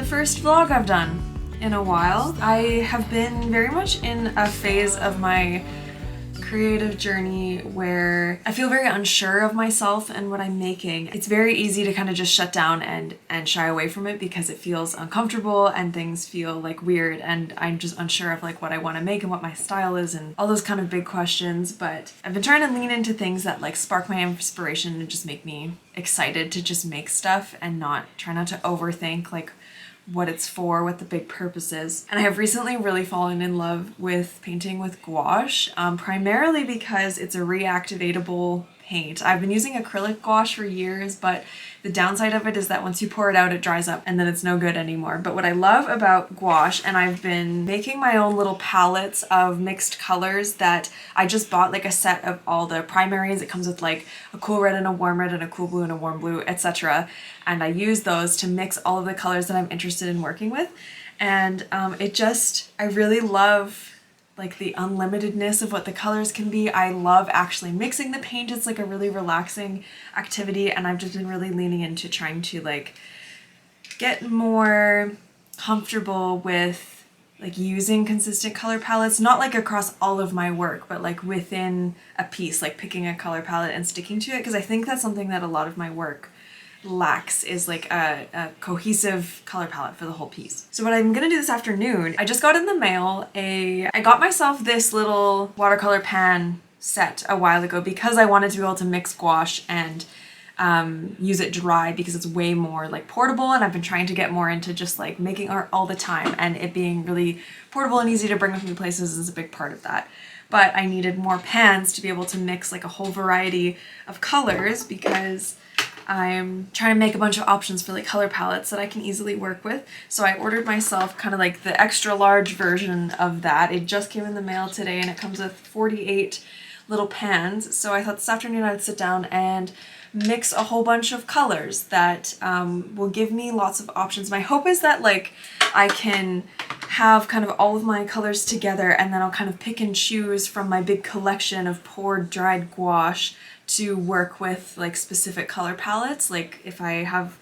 first vlog I've done in a while. I have been very much in a phase of my creative journey where I feel very unsure of myself and what I'm making. It's very easy to kind of just shut down and shy away from it because it feels uncomfortable and things feel like weird, and I'm just unsure of like what I want to make and what my style is and all those kind of big questions. But I've been trying to lean into things that like spark my inspiration and just make me excited to just make stuff and try not to overthink like what it's for, what the big purpose is. And I have recently really fallen in love with painting with gouache, primarily because it's a reactivatable paint. I've been using acrylic gouache for years, but the downside of it is that once you pour it out, it dries up and then it's no good anymore. But what I love about gouache, and I've been making my own little palettes of mixed colors that I just bought like a set of all the primaries. It comes with like a cool red and a warm red and a cool blue and a warm blue, etc. And I use those to mix all of the colors that I'm interested in working with. And I really love like the unlimitedness of what the colors can be. I love actually mixing the paint. It's like a really relaxing activity, and I've just been really leaning into trying to like get more comfortable with like using consistent color palettes, not like across all of my work, but like within a piece, like picking a color palette and sticking to it, because I think that's something that a lot of my work lacks, is like a cohesive color palette for the whole piece. So what I'm gonna do this afternoon, I just got in the mail I got myself this little watercolor pan set a while ago because I wanted to be able to mix gouache and use it dry, because it's way more like portable, and I've been trying to get more into just like making art all the time, and it being really portable and easy to bring with me places is a big part of that. But I needed more pans to be able to mix like a whole variety of colors, because I'm trying to make a bunch of options for like color palettes that I can easily work with. So I ordered myself kind of like the extra large version of that. It just came in the mail today, and it comes with 48 little pans. So I thought this afternoon I'd sit down and mix a whole bunch of colors that will give me lots of options. My hope is that like I can have kind of all of my colors together, and then I'll kind of pick and choose from my big collection of poured dried gouache to work with like specific color palettes. Like if I have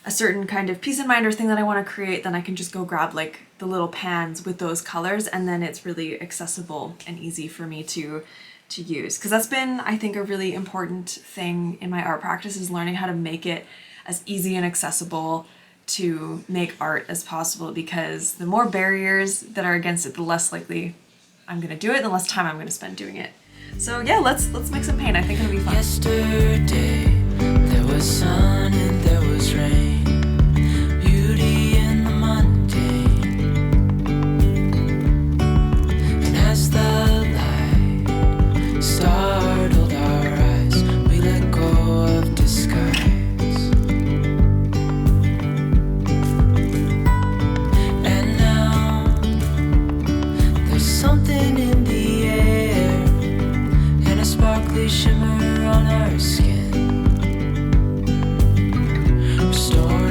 a certain kind of piece in mind or thing that I want to create, then I can just go grab like the little pans with those colors, and then it's really accessible and easy for me to use. Because that's been, I think, a really important thing in my art practice, is learning how to make it as easy and accessible to make art as possible, because the more barriers that are against it, the less likely I'm gonna do it, the less time I'm gonna spend doing it. So yeah, let's mix some paint. I think it'll be fun. Yesterday there was sun and there was rain, beauty in the mundane. And as the light startled our eyes, we let go of disguise. And now there's something in the air, and a sparkly shimmer on our skin, restoring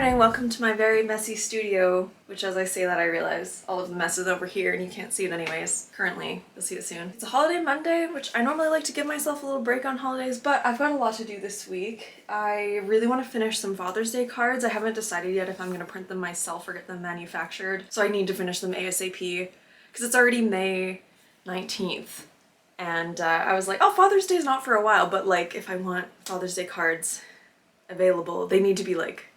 morning, welcome to my very messy studio, which as I say that I realize all of the mess is over here and you can't see it anyways, currently. You'll see it soon. It's a holiday Monday, which I normally like to give myself a little break on holidays, but I've got a lot to do this week. I really want to finish some Father's Day cards. I haven't decided yet if I'm going to print them myself or get them manufactured, so I need to finish them ASAP because it's already May 19th. And I was like, oh, Father's Day is not for a while, but like if I want Father's Day cards available, they need to be like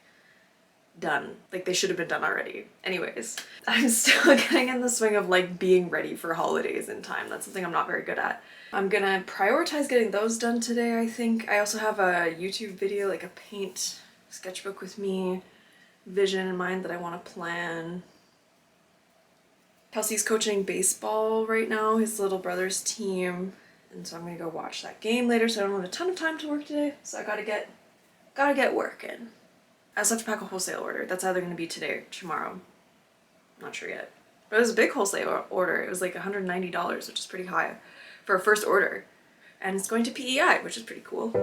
done. Like they should have been done already. Anyways, I'm still getting in the swing of like being ready for holidays in time. That's something I'm not very good at. I'm gonna prioritize getting those done today, I think. I also have a YouTube video, like a paint sketchbook with me vision in mind that I want to plan. Kelsey's coaching baseball right now, his little brother's team, and so I'm gonna go watch that game later, so I don't have a ton of time to work today, so I gotta get working. I also have to pack a wholesale order. That's either going to be today or tomorrow. I'm not sure yet. But it was a big wholesale order. It was like $190, which is pretty high for a first order. And it's going to PEI, which is pretty cool.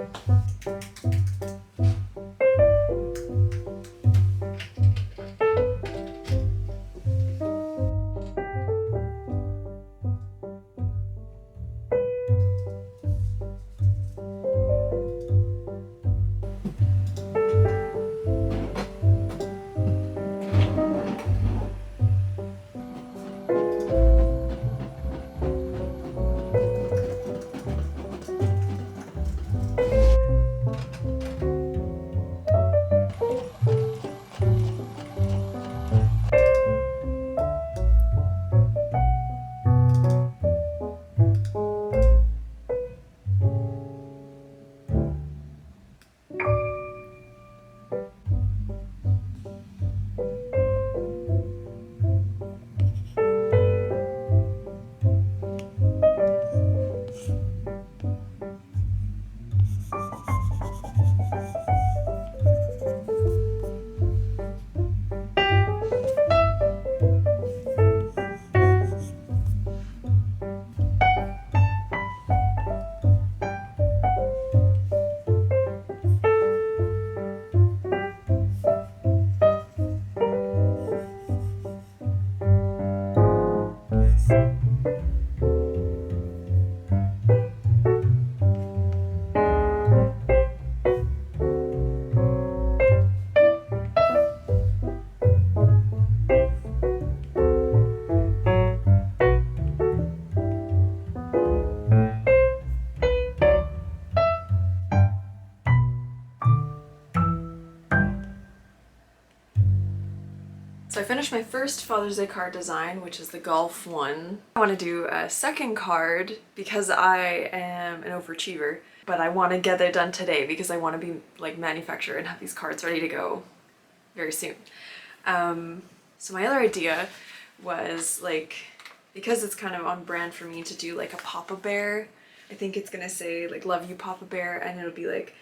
So I finished my first Father's Day card design, which is the golf one. I want to do a second card because I am an overachiever, but I want to get it done today because I want to be like manufacturer and have these cards ready to go very soon. So my other idea was like, because it's kind of on brand for me to do like a Papa Bear. I think it's gonna say like love you Papa Bear, and it'll be like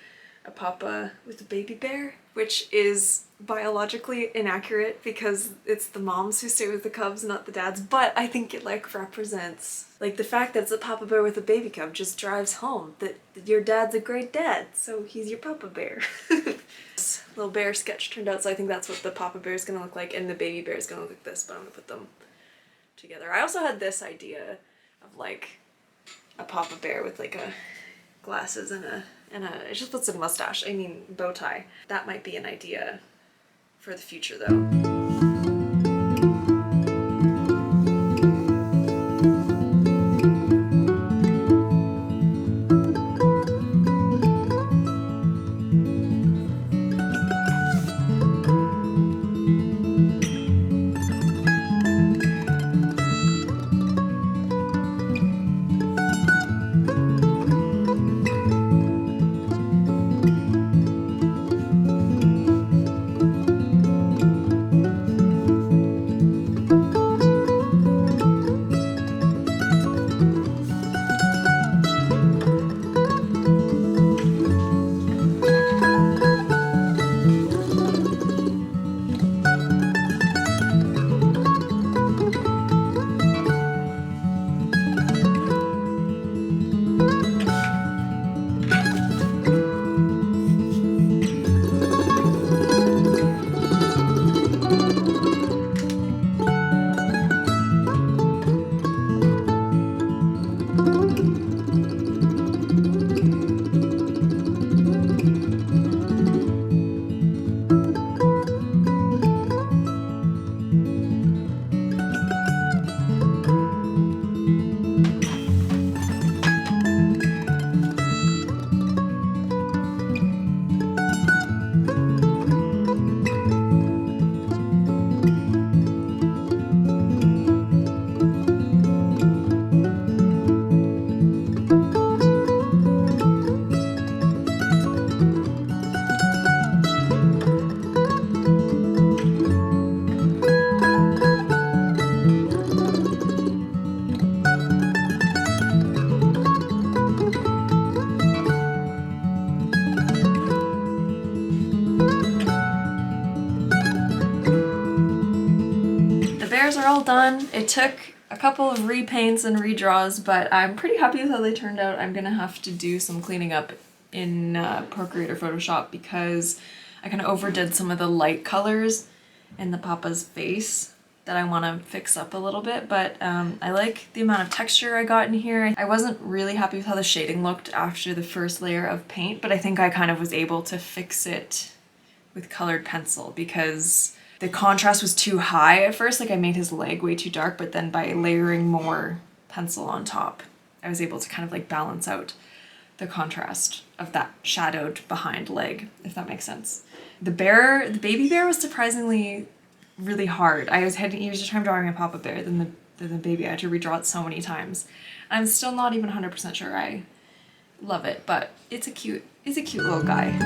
a papa with a baby bear, which is biologically inaccurate because it's the moms who stay with the cubs, not the dads, but I think it like represents like the fact that it's a papa bear with a baby cub just drives home that your dad's a great dad, so he's your papa bear. This little bear sketch turned out, so I think that's what the papa bear is gonna look like and the baby bear is gonna look like this, but I'm gonna put them together. I also had this idea of like a papa bear with like a glasses and it just puts a mustache, I mean bow tie. That might be an idea for the future though. The bears are all done. It took a couple of repaints and redraws, but I'm pretty happy with how they turned out. I'm gonna have to do some cleaning up in Procreate or Photoshop because I kind of overdid some of the light colors in the papa's face that I want to fix up a little bit, but I like the amount of texture I got in here. I wasn't really happy with how the shading looked after the first layer of paint, but I think I kind of was able to fix it with colored pencil because the contrast was too high at first. Like I made his leg way too dark, but then by layering more pencil on top, I was able to kind of like balance out the contrast of that shadowed behind leg, if that makes sense. The baby bear was surprisingly really hard. I was having easier time drawing a papa bear than the baby. I had to redraw it so many times. I'm still not even 100% sure I love it, but it's a cute little guy.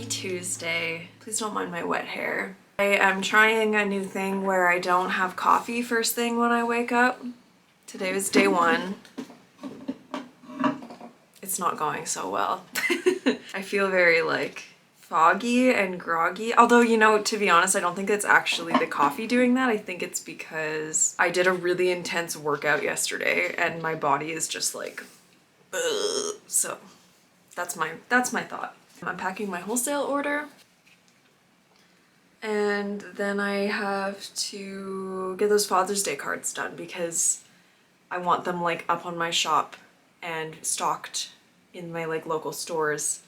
Tuesday. Please don't mind my wet hair. I am trying a new thing where I don't have coffee first thing when I wake up. Today was day one. It's not going so well. I feel very like foggy and groggy. Although, you know, to be honest, I don't think it's actually the coffee doing that. I think it's because I did a really intense workout yesterday and my body is just like, ugh. So that's my thought. I'm packing my wholesale order and then I have to get those Father's Day cards done because I want them like up on my shop and stocked in my like local stores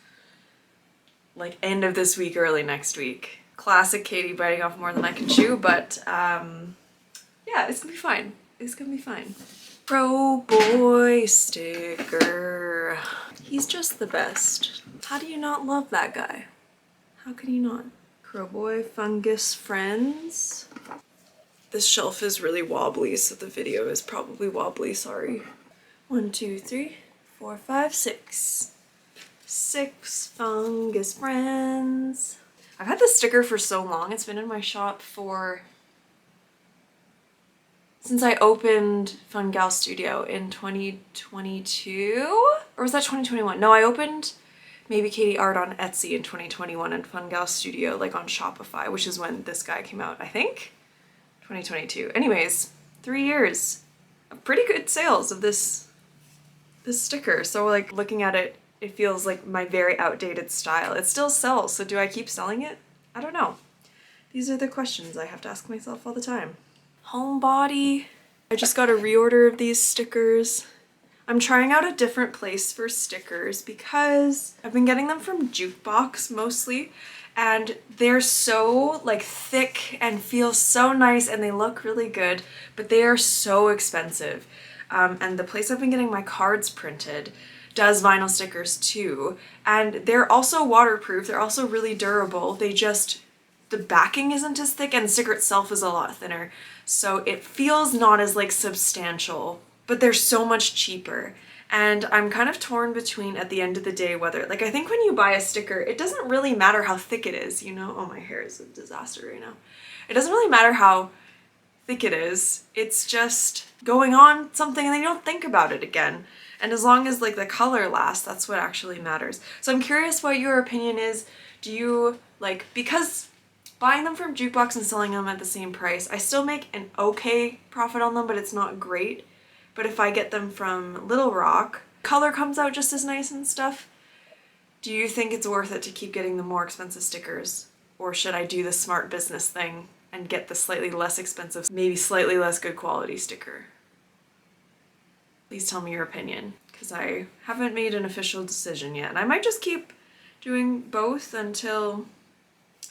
like end of this week, early next week. Classic Katie biting off more than I can chew, but yeah, it's gonna be fine. It's gonna be fine. Pro boy sticker. He's just the best. How do you not love that guy? How can you not? Crowboy fungus friends. This shelf is really wobbly, so the video is probably wobbly, sorry. 1, 2, 3, 4, 5, 6. 6 fungus friends. I've had this sticker for so long. It's been in my shop since I opened Fun Gal Studio in 2022? Or was that 2021? No, I opened Maybe Katie Art on Etsy in 2021 and Fun Gal Studio like on Shopify, which is when this guy came out, I think? 2022. Anyways, 3 years of pretty good sales of this sticker. So like looking at it, it feels like my very outdated style. It still sells, so do I keep selling it? I don't know. These are the questions I have to ask myself all the time. Homebody. I just got a reorder of these stickers. I'm trying out a different place for stickers because I've been getting them from Jukebox mostly, and they're so like thick and feel so nice and they look really good, but they are so expensive. And the place I've been getting my cards printed does vinyl stickers too, and they're also waterproof. They're also really durable. The backing isn't as thick and the sticker itself is a lot thinner, so it feels not as like substantial, but they're so much cheaper. And I'm kind of torn between at the end of the day whether, like I think when you buy a sticker, it doesn't really matter how thick it is, you know? Oh, my hair is a disaster right now. It doesn't really matter how thick it is. It's just going on something and then you don't think about it again. And as long as like the color lasts, that's what actually matters. So I'm curious what your opinion is. Do you like, because buying them from Jukebox and selling them at the same price, I still make an okay profit on them, but it's not great. But if I get them from Little Rock, color comes out just as nice and stuff. Do you think it's worth it to keep getting the more expensive stickers? Or should I do the smart business thing and get the slightly less expensive, maybe slightly less good quality sticker? Please tell me your opinion, because I haven't made an official decision yet. And I might just keep doing both until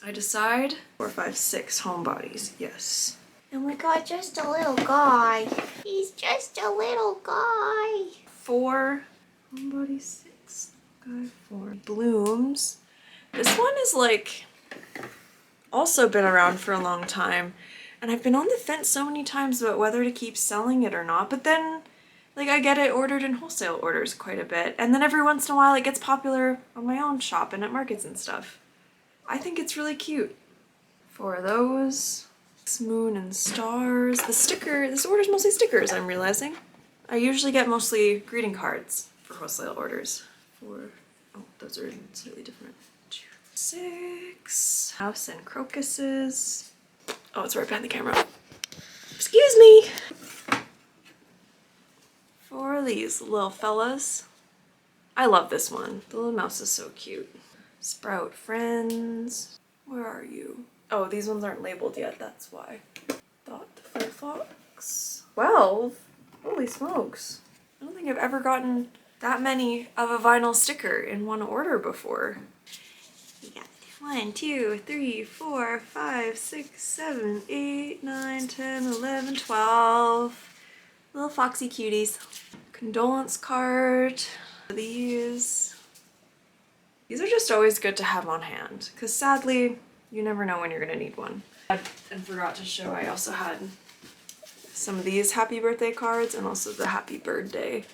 I decide. 4, 5, 6 homebodies, yes. Oh my god, just a little guy. He's just a little guy. 4 homebody, 6 guy, 4 blooms. This one is like also been around for a long time, and I've been on the fence so many times about whether to keep selling it or not, but then like I get it ordered in wholesale orders quite a bit, and then every once in a while it gets popular on my own shop and at markets and stuff. I think it's really cute. For those, moon and stars. The sticker, this order's mostly stickers, I'm realizing. I usually get mostly greeting cards for wholesale orders. Oh, those are slightly different. 6, house and crocuses. Oh, it's right behind the camera. Excuse me! For these little fellas. I love this one. The little mouse is so cute. Sprout friends. Where are you? Oh, these ones aren't labeled yet, that's why. Dot the Firefox. 12? Holy smokes. I don't think I've ever gotten that many of a vinyl sticker in one order before. We got 1, 2, 3, 4, 5, 6, 7, 8, 9, 10, 11, 12. Little foxy cuties. Condolence card. These are just always good to have on hand, because sadly, you never know when you're gonna need one. And forgot to show, I also had some of these happy birthday cards and also the happy birthday.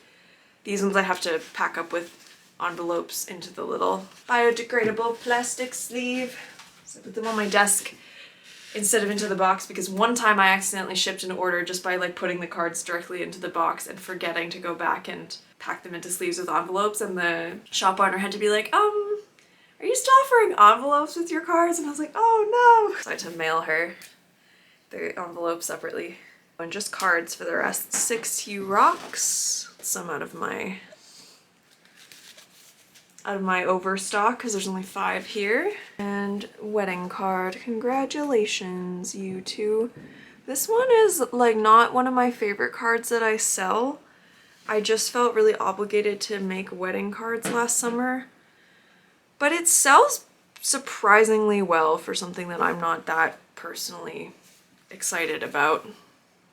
These ones I have to pack up with envelopes into the little biodegradable plastic sleeve. So I put them on my desk instead of into the box, because one time I accidentally shipped an order just by like putting the cards directly into the box and forgetting to go back and pack them into sleeves with envelopes, and the shop owner had to be like, are you still offering envelopes with your cards? And I was like, oh no! So I had to mail her the envelope separately. And just cards for the rest. 6 Hue Rocks. Some out of my overstock, because there's only 5 here. And wedding card. Congratulations, you two. This one is like not one of my favorite cards that I sell. I just felt really obligated to make wedding cards last summer. But it sells surprisingly well for something that I'm not that personally excited about.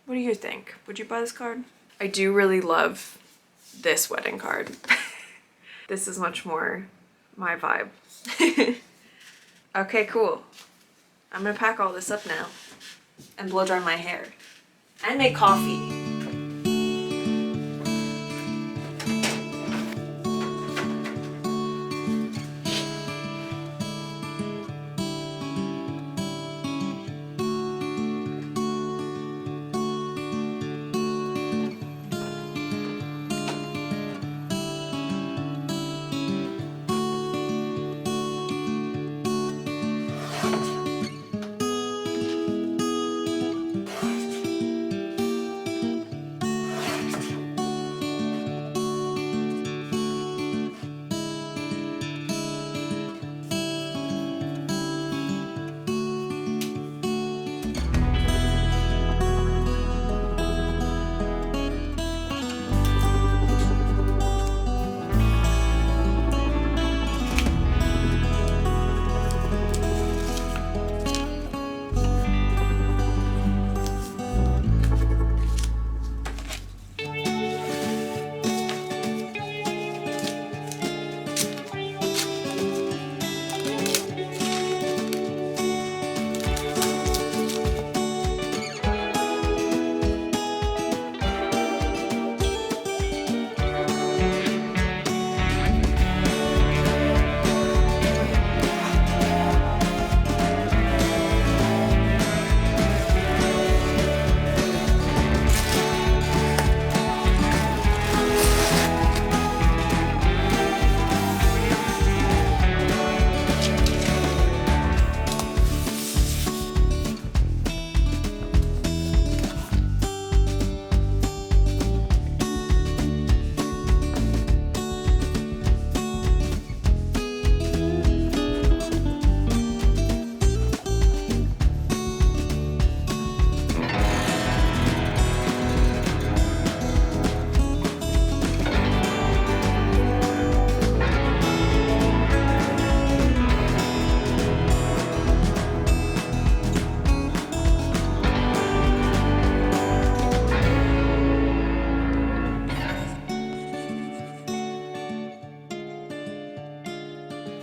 What do you think? Would you buy this card? I do really love this wedding card. This is much more my vibe. Okay, cool. I'm gonna pack all this up now and blow dry my hair and make coffee.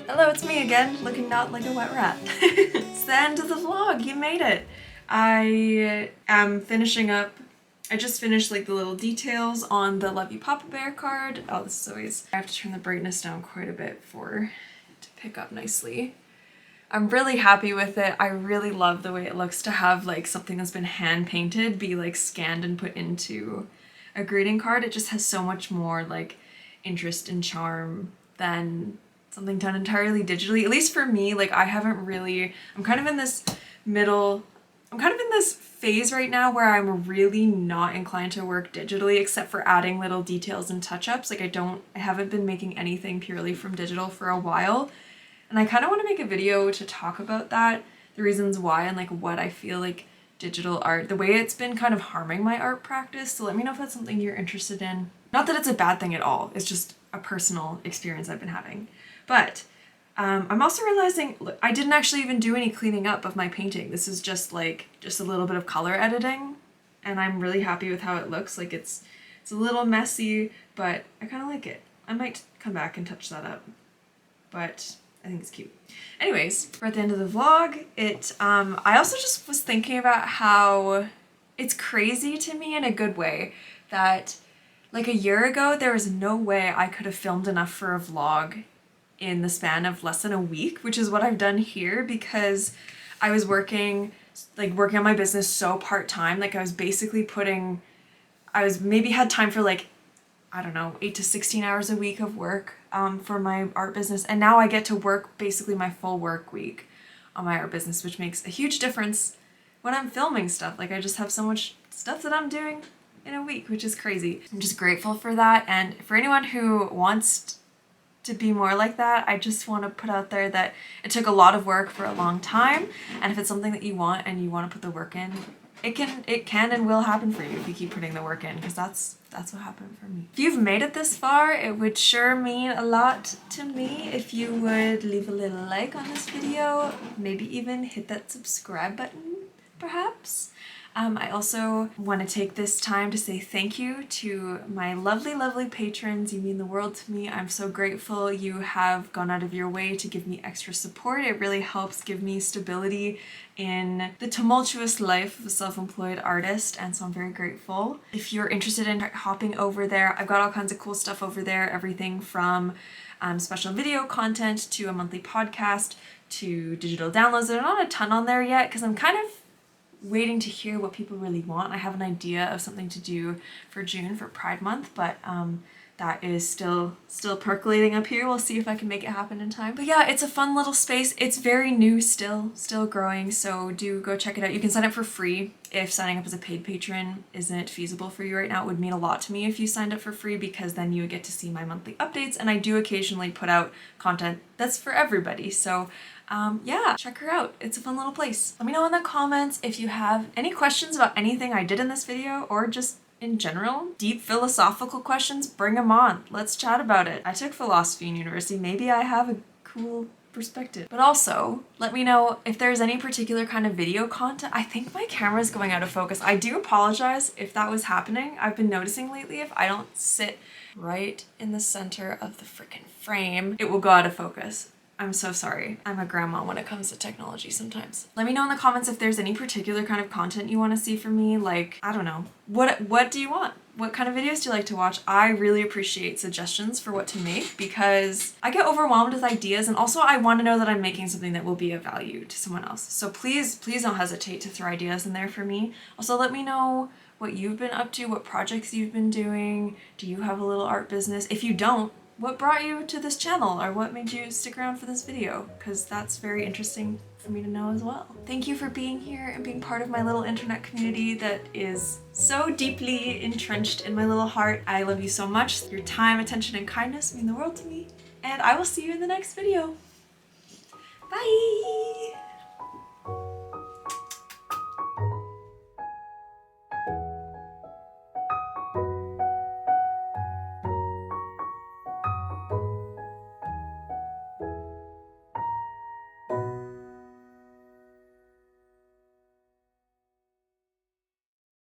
Hello, it's me again, looking not like a wet rat. It's the end of the vlog. You made it. I am finishing up. I just finished like the little details on the Love You Papa Bear card. Oh, this is always... I have to turn the brightness down quite a bit for it to pick up nicely. I'm really happy with it. I really love the way it looks to have like something that's been hand painted be like scanned and put into a greeting card. It just has so much more like interest and charm than something done entirely digitally. At least for me, like I haven't really... I'm kind of in this phase right now where I'm really not inclined to work digitally except for adding little details and touch-ups. Like I haven't been making anything purely from digital for a while. And I kind of want to make a video to talk about that, the reasons why and like what I feel like digital art, the way it's been kind of harming my art practice. So let me know if that's something you're interested in. Not that it's a bad thing at all. It's just a personal experience I've been having. But I'm also realizing I didn't actually even do any cleaning up of my painting. This is just a little bit of color editing, and I'm really happy with how it looks. Like it's a little messy, but I kind of like it. I might come back and touch that up, but I think it's cute. Anyways, we're at the end of the vlog. I also just was thinking about how it's crazy to me in a good way that like a year ago, there was no way I could have filmed enough for a vlog in the span of less than a week, which is what I've done here because I was working on my business so part-time. Like I was basically maybe had time for like, I don't know, 8 to 16 hours a week of work for my art business. And now I get to work basically my full work week on my art business, which makes a huge difference when I'm filming stuff. Like I just have so much stuff that I'm doing in a week, which is crazy. I'm just grateful for that. And for anyone who wants to be more like that, I just want to put out there that it took a lot of work for a long time, and if it's something that you want and you want to put the work in, it can and will happen for you if you keep putting the work in, because that's what happened for me. If you've made it this far, it would sure mean a lot to me if you would leave a little like on this video, maybe even hit that subscribe button, perhaps. I also want to take this time to say thank you to my lovely, lovely patrons. You mean the world to me. I'm so grateful you have gone out of your way to give me extra support. It really helps give me stability in the tumultuous life of a self-employed artist, and so I'm very grateful. If you're interested in hopping over there, I've got all kinds of cool stuff over there, everything from special video content to a monthly podcast to digital downloads. There's not a ton on there yet because I'm kind of waiting to hear what people really want. I have an idea of something to do for June for Pride Month, but that is still percolating up here. We'll see if I can make it happen in time. But yeah, it's a fun little space. It's very new still growing, so do go check it out. You can sign up for free if signing up as a paid patron isn't feasible for you right now. It would mean a lot to me if you signed up for free because then you would get to see my monthly updates, and I do occasionally put out content that's for everybody. So yeah, check her out. It's a fun little place. Let me know in the comments if you have any questions about anything I did in this video or just in general. Deep philosophical questions, bring them on. Let's chat about it. I took philosophy in university. Maybe I have a cool perspective. But also, let me know if there's any particular kind of video content. I think my camera's going out of focus. I do apologize if that was happening. I've been noticing lately if I don't sit right in the center of the freaking frame, it will go out of focus. I'm so sorry. I'm a grandma when it comes to technology sometimes. Let me know in the comments if there's any particular kind of content you want to see from me. Like, I don't know. What do you want? What kind of videos do you like to watch? I really appreciate suggestions for what to make because I get overwhelmed with ideas, and also I want to know that I'm making something that will be of value to someone else. So please don't hesitate to throw ideas in there for me. Also, let me know what you've been up to, what projects you've been doing. Do you have a little art business? If you don't, what brought you to this channel or what made you stick around for this video? Because that's very interesting for me to know as well. Thank you for being here and being part of my little internet community that is so deeply entrenched in my little heart. I love you so much. Your time, attention, and kindness mean the world to me. And I will see you in the next video. Bye!